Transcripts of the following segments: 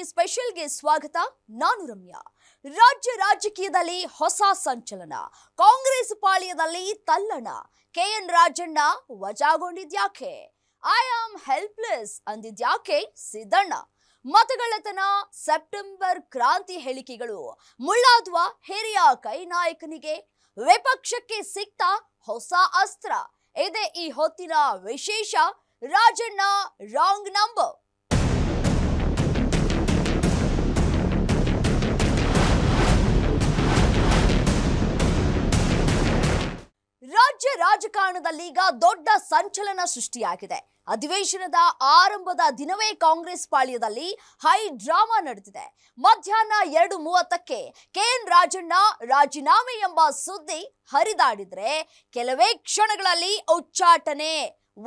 ಸ್ಪೆಷಲ್ಗೆ ಸ್ವಾಗತ. ನಾನು ರಮ್ಯಾ. ರಾಜ್ಯ ರಾಜಕೀಯದಲ್ಲಿ ಹೊಸ ಸಂಚಲನ, ಕಾಂಗ್ರೆಸ್ ಪಾಳ್ಯದಲ್ಲಿ ತಲ್ಲಣ. ಕೆಎನ್ ರಾಜಣ್ಣ ವಜಾಗೊಂಡಿದ್ಯಾಕೆ? ಐ ಆಮ್ ಹೆಲ್ಪ್ಲೆಸ್ ಅಂದಿದ್ಯಾಕೆ ಸಿದ್ದಣ್ಣ? ಮತಗಳ್ಳತನ, ಸೆಪ್ಟೆಂಬರ್ ಕ್ರಾಂತಿ ಹೇಳಿಕೆಗಳು ಮುಳ್ಳಾದ್ವ ಹಿರಿಯ ಕೈ ನಾಯಕನಿಗೆ? ವಿಪಕ್ಷಕ್ಕೆ ಸಿಕ್ತ ಹೊಸ ಅಸ್ತ್ರ? ಇದೇ ಈ ಹೊತ್ತಿನ ವಿಶೇಷ. Rajanna wrong number. ರಾಜ್ಯ ರಾಜಕಾರಣದಲ್ಲೀಗ ದೊಡ್ಡ ಸಂಚಲನ ಸೃಷ್ಟಿಯಾಗಿದೆ. ಅಧಿವೇಶನದ ಆರಂಭದ ದಿನವೇ ಕಾಂಗ್ರೆಸ್ ಪಾಳ್ಯದಲ್ಲಿ ಹೈ ಡ್ರಾಮಾ ನಡೆದಿದೆ. ಮಧ್ಯಾಹ್ನ 2:30ಕ್ಕೆ ಕೆಎನ್ ರಾಜಣ್ಣ ರಾಜೀನಾಮೆ ಎಂಬ ಸುದ್ದಿ ಹರಿದಾಡಿದ್ರೆ, ಕೆಲವೇ ಕ್ಷಣಗಳಲ್ಲಿ ಉಚ್ಚಾಟನೆ,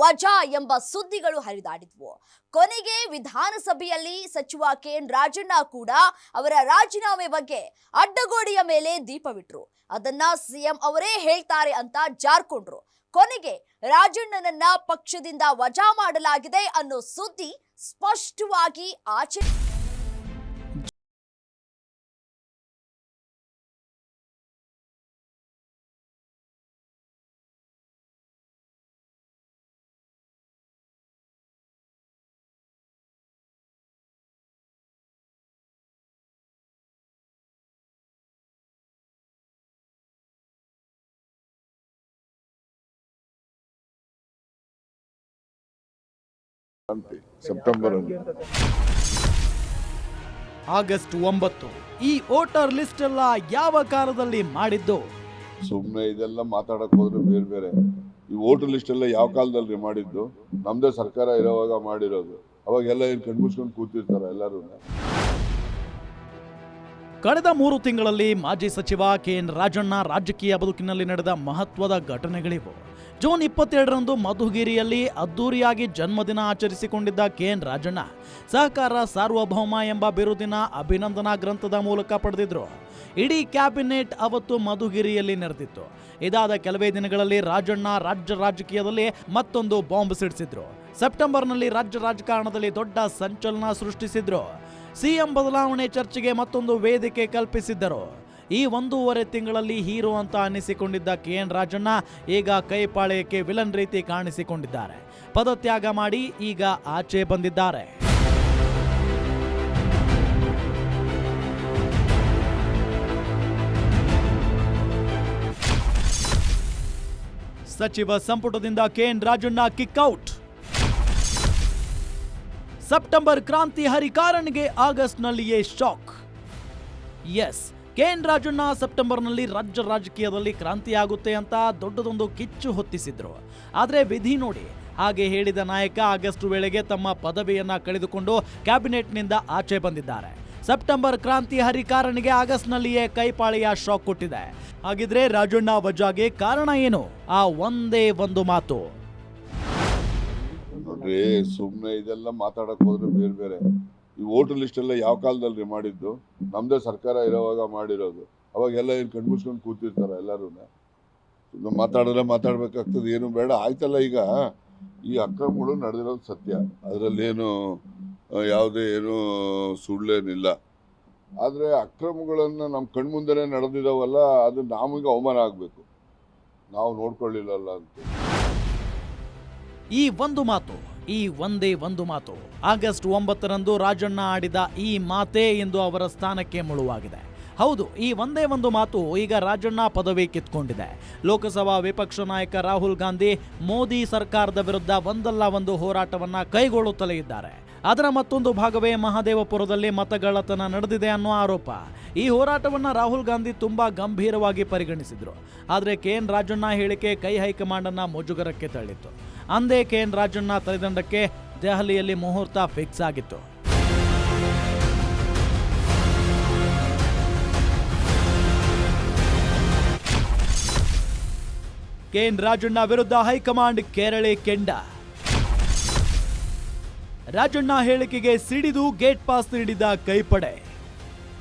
ವಜಾ ಎಂಬ ಸುದ್ದಿಗಳು ಹರಿದಾಡಿದ್ವು. ಕೊನೆಗೆ ವಿಧಾನಸಭೆಯಲ್ಲಿ ಸಚಿವ ಕೆಎನ್ ರಾಜಣ್ಣ ಕೂಡ ಅವರ ರಾಜೀನಾಮೆ ಬಗ್ಗೆ ಅಡ್ಡಗೋಡೆಯ ಮೇಲೆ ದೀಪವಿಟ್ರು. ಅದನ್ನ ಸಿಎಂ ಅವರೇ ಹೇಳ್ತಾರೆ ಅಂತ ಜಾರ್ಕೊಂಡ್ರು. ಕೊನೆಗೆ ರಾಜಣ್ಣನನ್ನ ಪಕ್ಷದಿಂದ ವಜಾ ಮಾಡಲಾಗಿದೆ ಅನ್ನೋ ಸುದ್ದಿ ಸ್ಪಷ್ಟವಾಗಿ ಆಚೆ. ಸೆಪ್ಟೆಂಬರ್ ಆಗಸ್ಟ್ 9 ಈ ವೋಟರ್ ಲಿಸ್ಟ್ ಎಲ್ಲ ಯಾವ ಕಾಲದಲ್ಲಿ ಮಾಡಿದ್ದು? ಸುಮ್ಮನೆ ಇದೆಲ್ಲ ಮಾತಾಡಕ್ ಹೋದ್ರೆ ಬೇರೆ ಬೇರೆ. ಈ ವೋಟರ್ ಲಿಸ್ಟ್ ಎಲ್ಲ ಯಾವ ಕಾಲದಲ್ಲಿ ಮಾಡಿದ್ದು? ನಮ್ದೇ ಸರ್ಕಾರ ಇರೋವಾಗ ಮಾಡಿರೋದು. ಅವಾಗೆಲ್ಲ ಏನ್ ಕಣ್ಮುಚ್ಕೊಂಡು ಕೂತಿರ್ತಾರ ಎಲ್ಲರೂ. ಕಳೆದ 3 ತಿಂಗಳಲ್ಲಿ ಮಾಜಿ ಸಚಿವ ಕೆಎನ್ ರಾಜಣ್ಣ ರಾಜಕೀಯ ಬದುಕಿನಲ್ಲಿ ನಡೆದ ಮಹತ್ವದ ಘಟನೆಗಳಿವು. ಜೂನ್ 22ರಂದು ಮಧುಗಿರಿಯಲ್ಲಿ ಅದ್ದೂರಿಯಾಗಿ ಜನ್ಮದಿನ ಆಚರಿಸಿಕೊಂಡಿದ್ದ ಕೆಎನ್ ರಾಜಣ್ಣ ಸಹಕಾರ ಸಾರ್ವಭೌಮ ಎಂಬ ಬಿರುದಿನ ಅಭಿನಂದನಾ ಗ್ರಂಥದ ಮೂಲಕ ಪಡೆದಿದ್ರು. ಇಡೀ ಕ್ಯಾಬಿನೆಟ್ ಅವತ್ತು ಮಧುಗಿರಿಯಲ್ಲಿ ನೆರೆದಿತ್ತು. ಇದಾದ ಕೆಲವೇ ದಿನಗಳಲ್ಲಿ ರಾಜಣ್ಣ ರಾಜ್ಯ ರಾಜಕೀಯದಲ್ಲಿ ಮತ್ತೊಂದು ಬಾಂಬ್ ಸಿಡಿಸಿದ್ರು. ಸೆಪ್ಟೆಂಬರ್ನಲ್ಲಿ ರಾಜ್ಯ ರಾಜಕಾರಣದಲ್ಲಿ ದೊಡ್ಡ ಸಂಚಲನ ಸೃಷ್ಟಿಸಿದ್ರು. ಸಿಎಂ ಬದಲಾವಣೆ ಚರ್ಚೆಗೆ ಮತ್ತೊಂದು ವೇದಿಕೆ ಕಲ್ಪಿಸಿದ್ದರು. ಈ 1.5 ತಿಂಗಳಲ್ಲಿ ಹೀರೋ ಅಂತ ಅನ್ನಿಸಿಕೊಂಡಿದ್ದ ಕೆಎನ್ ರಾಜಣ್ಣ ಈಗ ಕೈಪಾಳ್ಯಕ್ಕೆ ವಿಲನ್ ರೀತಿ ಕಾಣಿಸಿಕೊಂಡಿದ್ದಾರೆ. ಪದತ್ಯಾಗ ಮಾಡಿ ಈಗ ಆಚೆ ಬಂದಿದ್ದಾರೆ. ಸಚಿವ ಸಂಪುಟದಿಂದ ಕೆಎನ್ ರಾಜಣ್ಣ ಕಿಕ್ಔಟ್. ಸೆಪ್ಟೆಂಬರ್ ಕ್ರಾಂತಿ ಹರಿಕಾರನ್ಗೆ ಆಗಸ್ಟ್ನಲ್ಲಿಯೇ ಶಾಕ್. ಎಸ್, ಕೆಎನ್ ರಾಜಣ್ಣ ಸೆಪ್ಟೆಂಬರ್ನಲ್ಲಿ ರಾಜ್ಯ ರಾಜಕೀಯದಲ್ಲಿ ಕ್ರಾಂತಿಯಾಗುತ್ತೆ ಅಂತ ದೊಡ್ಡದೊಂದು ಕಿಚ್ಚು ಹೊತ್ತಿಸಿದ್ರು. ಆದರೆ ವಿಧಿ ನೋಡಿ, ಹಾಗೆ ಹೇಳಿದ ನಾಯಕ ಆಗಸ್ಟ್ ವೇಳೆಗೆ ತಮ್ಮ ಪದವಿಯನ್ನ ಕಳೆದುಕೊಂಡು ಕ್ಯಾಬಿನೆಟ್ನಿಂದ ಆಚೆ ಬಂದಿದ್ದಾರೆ. ಸೆಪ್ಟೆಂಬರ್ ಕ್ರಾಂತಿ ಹರಿಕಾರನ್ಗೆ ಆಗಸ್ಟ್ನಲ್ಲಿಯೇ ಕೈಪಾಳಿಯ ಶಾಕ್ ಕೊಟ್ಟಿದೆ. ಹಾಗಿದ್ರೆ ರಾಜಣ್ಣ ವಜಾಗೆ ಕಾರಣ ಏನು? ಆ ಒಂದೇ ಒಂದು ಮಾತು. ನೋಡ್ರಿ, ಸುಮ್ಮನೆ ಇದೆಲ್ಲ ಮಾತಾಡಕ್ ಹೋದ್ರೆ ಬೇರೆ ಬೇರೆ. ಈ ವೋಟರ್ ಲಿಸ್ಟ್ ಎಲ್ಲ ಯಾವ ಕಾಲದಲ್ಲಿ ಮಾಡಿದ್ದು? ನಮ್ದೇ ಸರ್ಕಾರ ಇರೋವಾಗ ಮಾಡಿರೋದು. ಅವಾಗೆಲ್ಲ ಏನ್ ಕಣ್ಮುಚ್ಕೊಂಡು ಕೂತಿರ್ತಾರ ಎಲ್ಲರೂ. ಮಾತಾಡಿದ್ರೆ ಮಾತಾಡ್ಬೇಕಾಗ್ತದೆ, ಏನು ಬೇಡ ಆಯ್ತಲ್ಲ. ಈಗ ಈ ಅಕ್ರಮಗಳು ನಡೆದಿರೋದು ಸತ್ಯ, ಅದರಲ್ಲೇನು ಯಾವುದೇ ಏನು ಸುಳ್ಳೇನಿಲ್ಲ. ಆದ್ರೆ ಅಕ್ರಮಗಳನ್ನ ನಮ್ಮ ಕಣ್ಮುಂದೆನೆ ನಡೆದಿದಾವಲ್ಲ, ಅದು ನಮಗೆ ಅವಮಾನ ಆಗ್ಬೇಕು, ನಾವು ನೋಡ್ಕೊಳ್ಳಿಲ್ಲಲ್ಲ ಅಂತ. ಈ ಒಂದು ಮಾತು, ಈ ಒಂದೇ ಒಂದು ಮಾತು, ಆಗಸ್ಟ್ 9ರಂದು ರಾಜಣ್ಣ ಆಡಿದ ಈ ಮಾತೇ ಇಂದು ಅವರ ಸ್ಥಾನಕ್ಕೆ ಮುಳುವಾಗಿದೆ. ಹೌದು, ಈ ಒಂದೇ ಒಂದು ಮಾತು ಈಗ ರಾಜಣ್ಣ ಪದವಿ ಕಿತ್ಕೊಂಡಿದೆ. ಲೋಕಸಭಾ ವಿಪಕ್ಷ ನಾಯಕ ರಾಹುಲ್ ಗಾಂಧಿ ಮೋದಿ ಸರ್ಕಾರದ ವಿರುದ್ಧ ಒಂದಲ್ಲ ಒಂದು ಹೋರಾಟವನ್ನ ಕೈಗೊಳ್ಳುತ್ತಲೇ ಇದ್ದಾರೆ. ಅದರ ಮತ್ತೊಂದು ಭಾಗವೇ ಮಹದೇವಪುರದಲ್ಲಿ ಮತಗಳ್ಳತನ ನಡೆದಿದೆ ಅನ್ನೋ ಆರೋಪ. ಈ ಹೋರಾಟವನ್ನ ರಾಹುಲ್ ಗಾಂಧಿ ತುಂಬಾ ಗಂಭೀರವಾಗಿ ಪರಿಗಣಿಸಿದ್ರು. ಆದರೆ ಕೆಎನ್ ರಾಜಣ್ಣ ಹೇಳಿಕೆ ಕೈ ಹೈಕಮಾಂಡ್ ಅನ್ನ ಮುಜುಗರಕ್ಕೆ ತಳ್ಳಿತ್ತು. ಅಂದೇ ಕೆಎನ್ ರಾಜಣ್ಣ ತಲೆದಂಡಕ್ಕೆ ದೆಹಲಿಯಲ್ಲಿ ಮುಹೂರ್ತ ಫಿಕ್ಸ್ ಆಗಿತ್ತು. ಕೆಎನ್ ರಾಜಣ್ಣ ವಿರುದ್ಧ ಹೈಕಮಾಂಡ್ ಕೆರಳಿ ಕೆಂಡ. ರಾಜಣ್ಣ ಹೇಳಿಕೆಗೆ ಸಿಡಿದು ಗೇಟ್ ಪಾಸ್ ನೀಡಿದ ಕೈಪಡೆ.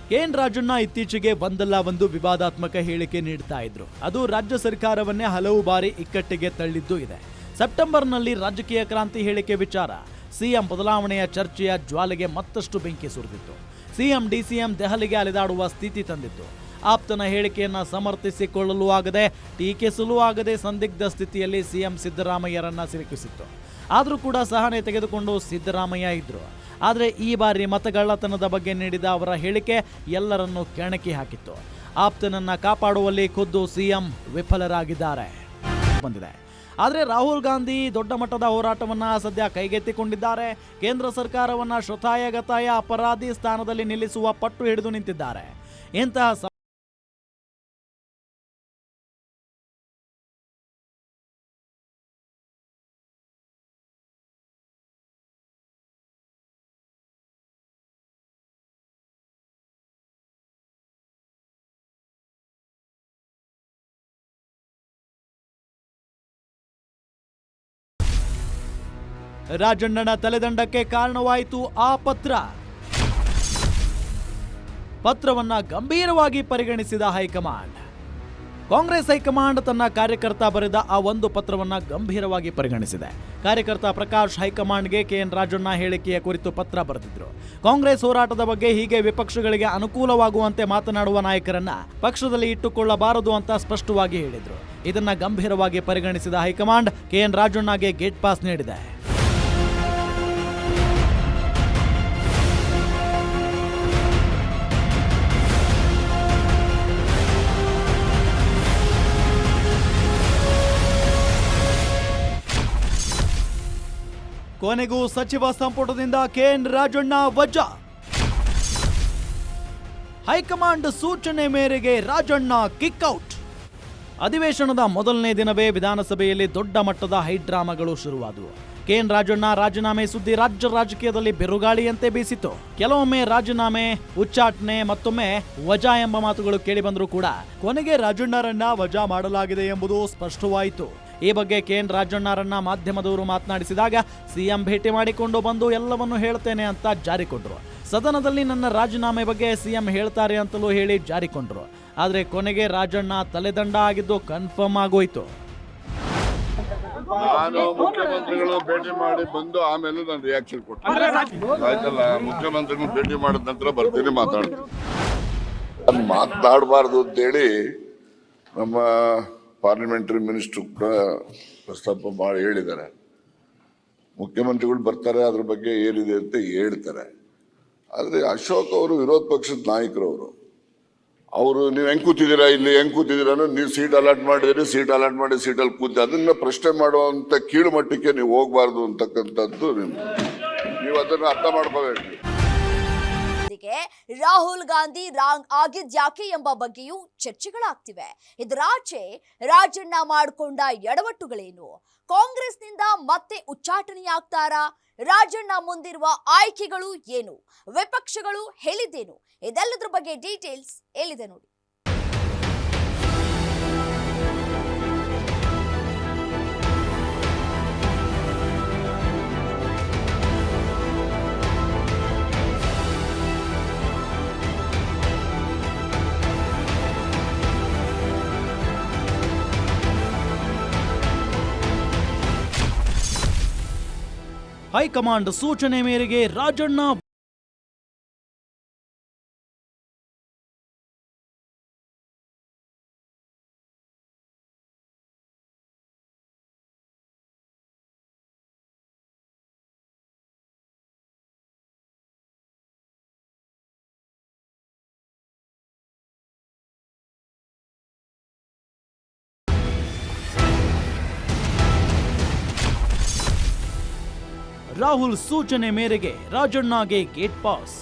ಕೆಎನ್ ರಾಜಣ್ಣ ಇತ್ತೀಚೆಗೆ ಒಂದಲ್ಲ ಒಂದು ವಿವಾದಾತ್ಮಕ ಹೇಳಿಕೆ ನೀಡ್ತಾ ಇದ್ರು. ಅದು ರಾಜ್ಯ ಸರ್ಕಾರವನ್ನೇ ಹಲವು ಬಾರಿ ಇಕ್ಕಟ್ಟಿಗೆ ತಳ್ಳಿದ್ದು ಇದೆ. ಸೆಪ್ಟೆಂಬರ್ನಲ್ಲಿ ರಾಜಕೀಯ ಕ್ರಾಂತಿ ಹೇಳಿಕೆ ವಿಚಾರ ಸಿಎಂ ಬದಲಾವಣೆಯ ಚರ್ಚೆಯ ಜ್ವಾಲೆಗೆ ಮತ್ತಷ್ಟು ಬೆಂಕಿ ಸುರಿದಿತ್ತು. ಸಿಎಂ ಡಿಸಿಎಂ ದೆಹಲಿಗೆ ಅಲೆದಾಡುವ ಸ್ಥಿತಿ ತಂದಿತ್ತು. ಆಪ್ತನ ಹೇಳಿಕೆಯನ್ನ ಸಮರ್ಥಿಸಿಕೊಳ್ಳಲು ಆಗದೆ, ಟೀಕಿಸಲು ಆಗದೆ ಸಂದಿಗ್ಧ ಸ್ಥಿತಿಯಲ್ಲಿ ಸಿಎಂ ಸಿದ್ದರಾಮಯ್ಯರನ್ನ ಸಿಲುಕಿಸಿತ್ತು. ಆದರೂ ಕೂಡ ಸಹನೆ ತೆಗೆದುಕೊಂಡು ಸಿದ್ದರಾಮಯ್ಯ ಇದ್ರು. ಆದರೆ ಈ ಬಾರಿ ಮತಗಳ್ಳತನದ ಬಗ್ಗೆ ನೀಡಿದ ಅವರ ಹೇಳಿಕೆ ಎಲ್ಲರನ್ನೂ ಕೆಣಕಿ ಹಾಕಿತ್ತು. ಆಪ್ತನನ್ನ ಕಾಪಾಡುವಲ್ಲಿ ಖುದ್ದು ಸಿಎಂ ವಿಫಲರಾಗಿದ್ದಾರೆ ಬಂದಿದೆ. ಆದರೆ ರಾಹುಲ್ ಗಾಂಧಿ ದೊಡ್ಡ ಮಟ್ಟದ ಹೋರಾಟವನ್ನ ಸದ್ಯ ಕೈಗೆತ್ತಿಕೊಂಡಿದ್ದಾರೆ. ಕೇಂದ್ರ ಸರ್ಕಾರವನ್ನ ಶತಾಯಗತಾಯ ಅಪರಾಧಿ ಸ್ಥಾನದಲ್ಲಿ ನಿಲ್ಲಿಸುವ ಪಟ್ಟು ಹಿಡಿದು ನಿಂತಿದ್ದಾರೆ. ಇಂತಹ ರಾಜಣ್ಣನ ತಲೆದಂಡಕ್ಕೆ ಕಾರಣವಾಯಿತು ಆ ಪತ್ರವನ್ನ ಗಂಭೀರವಾಗಿ ಪರಿಗಣಿಸಿದ ಹೈಕಮಾಂಡ್. ಕಾಂಗ್ರೆಸ್ ಹೈಕಮಾಂಡ್ ತನ್ನ ಕಾರ್ಯಕರ್ತ ಬರೆದ ಆ ಒಂದು ಪತ್ರವನ್ನ ಗಂಭೀರವಾಗಿ ಪರಿಗಣಿಸಿದೆ. ಕಾರ್ಯಕರ್ತ ಪ್ರಕಾಶ್ ಹೈಕಮಾಂಡ್ಗೆ ಕೆಎನ್ ರಾಜಣ್ಣ ಹೇಳಿಕೆಯ ಕುರಿತು ಪತ್ರ ಬರೆದಿದ್ರು. ಕಾಂಗ್ರೆಸ್ ಹೋರಾಟದ ಬಗ್ಗೆ ಹೀಗೆ ವಿಪಕ್ಷಗಳಿಗೆ ಅನುಕೂಲವಾಗುವಂತೆ ಮಾತನಾಡುವ ನಾಯಕರನ್ನ ಪಕ್ಷದಲ್ಲಿ ಇಟ್ಟುಕೊಳ್ಳಬಾರದು ಅಂತ ಸ್ಪಷ್ಟವಾಗಿ ಹೇಳಿದ್ರು. ಇದನ್ನ ಗಂಭೀರವಾಗಿ ಪರಿಗಣಿಸಿದ ಹೈಕಮಾಂಡ್ ಕೆಎನ್ ರಾಜಣ್ಣಗೆ ಗೇಟ್ ಪಾಸ್ ನೀಡಿದೆ. ಕೊನೆಗೂ ಸಚಿವ ಸಂಪುಟದಿಂದ ಕೆಎನ್ ರಾಜಣ್ಣ ವಜಾ. ಹೈಕಮಾಂಡ್ ಸೂಚನೆ ಮೇರೆಗೆ ರಾಜಣ್ಣ ಕಿಕ್ಔಟ್. ಅಧಿವೇಶನದ ಮೊದಲನೇ ದಿನವೇ ವಿಧಾನಸಭೆಯಲ್ಲಿ ದೊಡ್ಡ ಮಟ್ಟದ ಹೈಡ್ರಾಮಾಗಳು ಶುರುವಾದವು. ಕೆಎನ್ ರಾಜಣ್ಣ ರಾಜೀನಾಮೆ ಸುದ್ದಿ ರಾಜ್ಯ ರಾಜಕೀಯದಲ್ಲಿ ಬಿರುಗಾಳಿಯಂತೆ ಬೀಸಿತು. ಕೆಲವೊಮ್ಮೆ ರಾಜೀನಾಮೆ, ಉಚ್ಚಾಟನೆ, ಮತ್ತೊಮ್ಮೆ ವಜಾ ಎಂಬ ಮಾತುಗಳು ಕೇಳಿಬಂದರೂ ಕೂಡ ಕೊನೆಗೆ ರಾಜಣ್ಣರನ್ನ ವಜಾ ಮಾಡಲಾಗಿದೆ ಎಂಬುದು ಸ್ಪಷ್ಟವಾಯಿತು. ಈ ಬಗ್ಗೆ ಕೆಎನ್ ರಾಜಣ್ಣರನ್ನ ಮಾಧ್ಯಮದವರು ಮಾತನಾಡಿಸಿದಾಗ ಸಿಎಂ ಭೇಟಿ ಮಾಡಿಕೊಂಡು ಬಂದು ಎಲ್ಲವನ್ನು ಹೇಳ್ತೇನೆ ಅಂತ ಜಾರಿಕೊಂಡ್ರು. ಸದನದಲ್ಲಿ ನನ್ನ ರಾಜೀನಾಮೆ ಬಗ್ಗೆ ಸಿಎಂ ಹೇಳ್ತಾರೆ ಅಂತಲೂ ಹೇಳಿ ಜಾರಿಕೊಂಡ್ರು. ಆದರೆ ಕೊನೆಗೆ ರಾಜಣ್ಣ ತಲೆದಂಡ ಆಗಿದ್ದು ಕನ್ಫರ್ಮ್ ಆಗೋಯ್ತು. ನಾನು ಮುಖ್ಯಮಂತ್ರಿಗಳು ಭೇಟಿ ಮಾಡಿ ಬಂದು ಆಮೇಲೆ ನಾನು ರಿಯಾಕ್ಷನ್ ಕೊಡ್ತೀನಿ. ಆಯ್ತಲ್ಲ, ಮುಖ್ಯಮಂತ್ರಿಗಳು ಭೇಟಿ ಮಾಡಿದ ನಂತರ ಬರ್ತೀನಿ, ಮಾತಾಡ್ತೀನಿ. ಮಾತನಾಡಬಾರ್ದು ಅಂತೇಳಿ ನಮ್ಮ ಪಾರ್ಲಿಮೆಂಟರಿ ಮಿನಿಸ್ಟರ್ ಕೂಡ ಪ್ರಸ್ತಾಪ ಮಾಡಿ ಹೇಳಿದ್ದಾರೆ. ಮುಖ್ಯಮಂತ್ರಿಗಳು ಬರ್ತಾರೆ, ಅದ್ರ ಬಗ್ಗೆ ಏನಿದೆ ಅಂತ ಹೇಳ್ತಾರೆ. ಆದರೆ ಅಶೋಕ್ ಅವರು ವಿರೋಧ ಪಕ್ಷದ ನಾಯಕರವರು. ಅವರು ನೀವು ಹೆಂಗ್ ಕೂತಿದ್ದೀರಾ, ಇಲ್ಲಿ ಹೆಂಗ್ ಕೂತಿದ್ದೀರಾ, ನೀವು ಸೀಟ್ ಅಲಾಟ್ ಮಾಡಿದಿರಿ, ಸೀಟ್ ಅಲಾಟ್ ಮಾಡಿ ಸೀಟಲ್ಲಿ ಕೂತಿ ಅದನ್ನ ಪ್ರಶ್ನೆ ಮಾಡುವಂತ ಕೀಳು ಮಟ್ಟಕ್ಕೆ ನೀವು ಹೋಗ್ಬಾರ್ದು ಅಂತಕ್ಕಂಥದ್ದು ನೀವು ಅದನ್ನ ಅರ್ಥ ಮಾಡ್ಕೋಬೇಕು. ರಾಹುಲ್ ಗಾಂಧಿ ರಾಂಗ್ ಆಗಿದ್ಯಾಕೆ ಎಂಬ ಬಗ್ಗೆಯೂ ಚರ್ಚೆಗಳಾಗ್ತಿವೆ. ಇದರಾಚೆ ರಾಜಣ್ಣ ಮಾಡಿಕೊಂಡ ಎಡವಟ್ಟುಗಳೇನು? ಕಾಂಗ್ರೆಸ್ನಿಂದ ಮತ್ತೆ ಉಚ್ಚಾಟನೆಯಾಗ್ತಾರಾ? ರಾಜಣ್ಣ ಮುಂದಿರುವ ಆಯ್ಕೆಗಳು ಏನು? ವಿಪಕ್ಷಗಳು ಹೇಳಿದ್ದೇನು? ಇದೆಲ್ಲದರ ಬಗ್ಗೆ ಡೀಟೇಲ್ಸ್ ಎಲ್ಲಿದೆ ನೋಡಿ. ಹೈಕಮಾಂಡ್ ಸೂಚನೆ ಮೇರೆಗೆ ರಾಜಣ್ಣ ರಾಹುಲ್ ಸೂಚನೆ ಮೇರೆಗೆ ರಾಜಣ್ಣಗೆ ಗೇಟ್ ಪಾಸ್.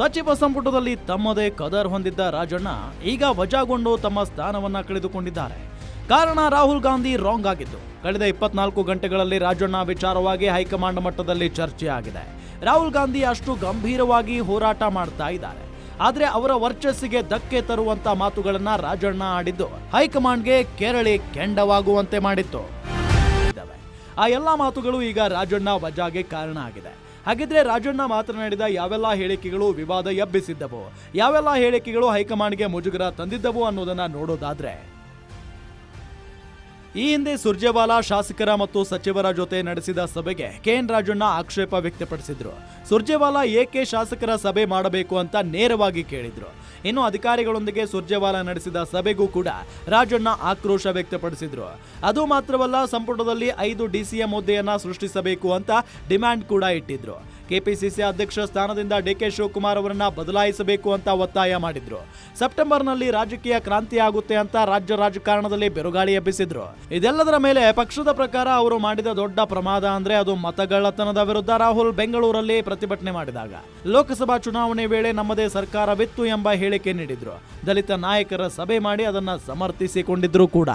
ಸಚಿವ ಸಂಪುಟದಲ್ಲಿ ತಮ್ಮದೇ ಕದರ್ ಹೊಂದಿದ್ದ ರಾಜಣ್ಣ ಈಗ ವಜಾಗೊಂಡು ತಮ್ಮ ಸ್ಥಾನವನ್ನ ಕಳೆದುಕೊಂಡಿದ್ದಾರೆ. ಕಾರಣ ರಾಹುಲ್ ಗಾಂಧಿ ರಾಂಗ್ ಆಗಿದ್ದು. ಕಳೆದ 24 ಗಂಟೆಗಳಲ್ಲಿ ರಾಜಣ್ಣ ವಿಚಾರವಾಗಿ ಹೈಕಮಾಂಡ್ ಮಟ್ಟದಲ್ಲಿ ಚರ್ಚೆ ಆಗಿದೆ. ರಾಹುಲ್ ಗಾಂಧಿ ಅಷ್ಟು ಗಂಭೀರವಾಗಿ ಹೋರಾಟ ಮಾಡ್ತಾ ಇದ್ದಾರೆ. ಆದ್ರೆ ಅವರ ವರ್ಚಸ್ಸಿಗೆ ಧಕ್ಕೆ ತರುವಂತ ಮಾತುಗಳನ್ನ ರಾಜಣ್ಣ ಆಡಿದ್ದು ಹೈಕಮಾಂಡ್ಗೆ ಕೆರಳಿ ಕೆಂಡವಾಗುವಂತೆ ಮಾಡಿತ್ತು. ಆ ಎಲ್ಲಾ ಮಾತುಗಳು ಈಗ ರಾಜಣ್ಣ ವಜಾಗೆ ಕಾರಣ ಆಗಿದೆ. ಹಾಗಿದ್ರೆ ರಾಜಣ್ಣ ಮಾತನಾಡಿದ ಯಾವೆಲ್ಲ ಹೇಳಿಕೆಗಳು ವಿವಾದ ಎಬ್ಬಿಸಿದ್ದವು, ಯಾವೆಲ್ಲ ಹೇಳಿಕೆಗಳು ಹೈಕಮಾಂಡ್ಗೆ ಮುಜುಗರ ತಂದಿದ್ದವು ಅನ್ನೋದನ್ನ ನೋಡೋದಾದ್ರೆ, ಈ ಹಿಂದೆ ಸುರ್ಜೇವಾಲಾ ಶಾಸಕರ ಮತ್ತು ಸಚಿವರ ಜೊತೆ ನಡೆಸಿದ ಸಭೆಗೆ ಕೆಎನ್ ರಾಜಣ್ಣ ಆಕ್ಷೇಪ ವ್ಯಕ್ತಪಡಿಸಿದ್ರು. ಸುರ್ಜೇವಾಲಾ ಏಕೆ ಶಾಸಕರ ಸಭೆ ಮಾಡಬೇಕು ಅಂತ ನೇರವಾಗಿ ಕೇಳಿದ್ರು. ಇನ್ನು ಅಧಿಕಾರಿಗಳೊಂದಿಗೆ ಸುರ್ಜೇವಾಲಾ ನಡೆಸಿದ ಸಭೆಗೂ ಕೂಡ ರಾಜಣ್ಣ ಆಕ್ರೋಶ ವ್ಯಕ್ತಪಡಿಸಿದ್ರು. ಅದು ಮಾತ್ರವಲ್ಲ, ಸಂಪುಟದಲ್ಲಿ 5 DCM ಹುದ್ದೆಯನ್ನ ಸೃಷ್ಟಿಸಬೇಕು ಅಂತ ಡಿಮ್ಯಾಂಡ್ ಕೂಡ ಇಟ್ಟಿದ್ರು. ಕೆಪಿಸಿಸಿ ಅಧ್ಯಕ್ಷ ಸ್ಥಾನದಿಂದ ಡಿಕೆ ಶಿವಕುಮಾರ್ ಅವರನ್ನ ಬದಲಾಯಿಸಬೇಕು ಅಂತ ಒತ್ತಾಯ ಮಾಡಿದ್ರು. ಸೆಪ್ಟೆಂಬರ್ನಲ್ಲಿ ರಾಜಕೀಯ ಕ್ರಾಂತಿ ಆಗುತ್ತೆ ಅಂತ ರಾಜ್ಯ ರಾಜಕಾರಣದಲ್ಲಿ ಬಿರುಗಾಳಿ ಎಬ್ಬಿಸಿದ್ರು. ಇದೆಲ್ಲದರ ಮೇಲೆ ಪಕ್ಷದ ಪ್ರಕಾರ ಅವರು ಮಾಡಿದ ದೊಡ್ಡ ಪ್ರಮಾದ ಅಂದ್ರೆ ಅದು ಮತಗಳ್ಳತನದ ವಿರುದ್ಧ ರಾಹುಲ್ ಬೆಂಗಳೂರಲ್ಲಿ ಪ್ರತಿಭಟನೆ ಮಾಡಿದಾಗ ಲೋಕಸಭಾ ಚುನಾವಣೆ ವೇಳೆ ನಮ್ಮದೇ ಸರ್ಕಾರವಿತ್ತು ಎಂಬ ಹೇಳಿಕೆ ನೀಡಿದ್ರು. ದಲಿತ ನಾಯಕರ ಸಭೆ ಮಾಡಿ ಅದನ್ನ ಸಮರ್ಥಿಸಿಕೊಂಡಿದ್ರು ಕೂಡ.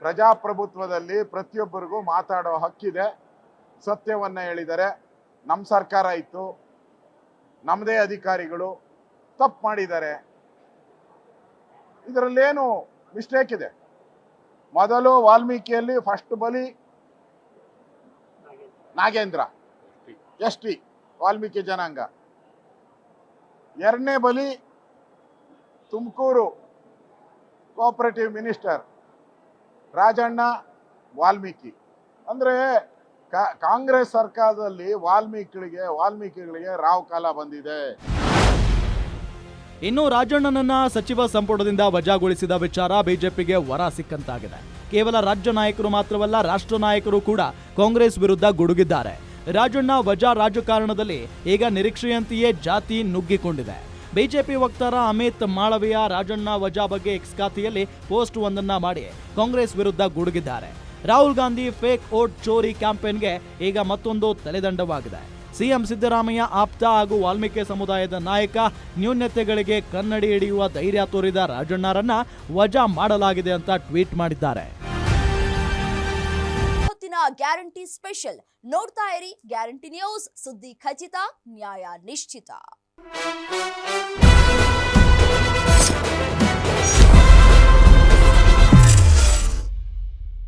ಪ್ರಜಾಪ್ರಭುತ್ವದಲ್ಲಿ ಪ್ರತಿಯೊಬ್ಬರಿಗೂ ಮಾತಾಡೋ ಹಕ್ಕಿದೆ. ಸತ್ಯವನ್ನ ಹೇಳಿದರೆ ನಮ್ಮ ಸರ್ಕಾರ ಇತ್ತು, ನಮ್ಮದೇ ಅಧಿಕಾರಿಗಳು ತಪ್ಪು ಮಾಡಿದ್ದಾರೆ, ಇದರಲ್ಲೇನು ಮಿಸ್ಟೇಕ್ ಇದೆ? ಮೊದಲು ವಾಲ್ಮೀಕಿಯಲ್ಲಿ ಫಸ್ಟ್ ಬಲಿ ನಾಗೇಂದ್ರ ST ವಾಲ್ಮೀಕಿ ಜನಾಂಗ, ಎರಡನೇ ಬಲಿ ತುಮಕೂರು ಕೋಆಪರೇಟಿವ್ ಮಿನಿಸ್ಟರ್ ರಾಜಣ್ಣ ವಾಲ್ಮೀಕಿ. ಅಂದ್ರೆ ಕಾಂಗ್ರೆಸ್ ಸರ್ಕಾರದಲ್ಲಿ ವಾಲ್ಮೀಕಿಗಳಿಗೆ ರಾವ್ ಕಾಲ ಬಂದಿದೆ. ಇನ್ನು ರಾಜಣ್ಣನನ್ನ ಸಚಿವ ಸಂಪುಟದಿಂದ ವಜಾಗೊಳಿಸಿದ ವಿಚಾರ ಬಿಜೆಪಿಗೆ ವರ ಸಿಕ್ಕಂತಾಗಿದೆ. ಕೇವಲ ರಾಜ್ಯ ನಾಯಕರು ಮಾತ್ರವಲ್ಲ, ರಾಷ್ಟ್ರ ನಾಯಕರು ಕೂಡ ಕಾಂಗ್ರೆಸ್ ವಿರುದ್ಧ ಗುಡುಗಿದ್ದಾರೆ. ರಾಜಣ್ಣ ವಜಾ ರಾಜಕಾರಣದಲ್ಲಿ ಈಗ ನಿರೀಕ್ಷೆಯಂತೆಯೇ ಜಾತಿ ನುಗ್ಗಿಕೊಂಡಿದೆ. ಬಿಜೆಪಿ ವಕ್ತಾರ ಅಮಿತ್ ಮಾಳವಿಯಾ ರಾಜಣ್ಣ ವಜಾ ಬಗ್ಗೆ ಎಕ್ಸ್ ಖಾತೆಯಲ್ಲಿ ಪೋಸ್ಟ್ ಒಂದನ್ನ ಮಾಡಿ ಕಾಂಗ್ರೆಸ್ ವಿರುದ್ಧ ಗುಡುಗಿದ್ದಾರೆ. ರಾಹುಲ್ ಗಾಂಧಿ ಫೇಕ್ ವೋಟ್ ಚೋರಿ ಕ್ಯಾಂಪೇನ್ಗೆ ಈಗ ಮತ್ತೊಂದು ತಲೆದಂಡವಾಗಿದೆ. ಸಿಎಂ ಸಿದ್ದರಾಮಯ್ಯ ಆಪ್ತ ಹಾಗೂ ವಾಲ್ಮೀಕಿ ಸಮುದಾಯದ ನಾಯಕ ನ್ಯೂನತೆಗಳಿಗೆ ಕನ್ನಡಿ ಹಿಡಿಯುವ ಧೈರ್ಯ ತೋರಿದ ರಾಜಣ್ಣರನ್ನ ವಜಾ ಮಾಡಲಾಗಿದೆ ಅಂತ ಟ್ವೀಟ್ ಮಾಡಿದ್ದಾರೆ. ಗ್ಯಾರಂಟಿ ಸ್ಪೆಷಲ್ ನೋಡ್ತಾ ಇರಿ ಗ್ಯಾರಂಟಿ ನ್ಯೂಸ್, ಸುದ್ದಿ ಖಚಿತ, ನ್ಯಾಯ ನಿಶ್ಚಿತ.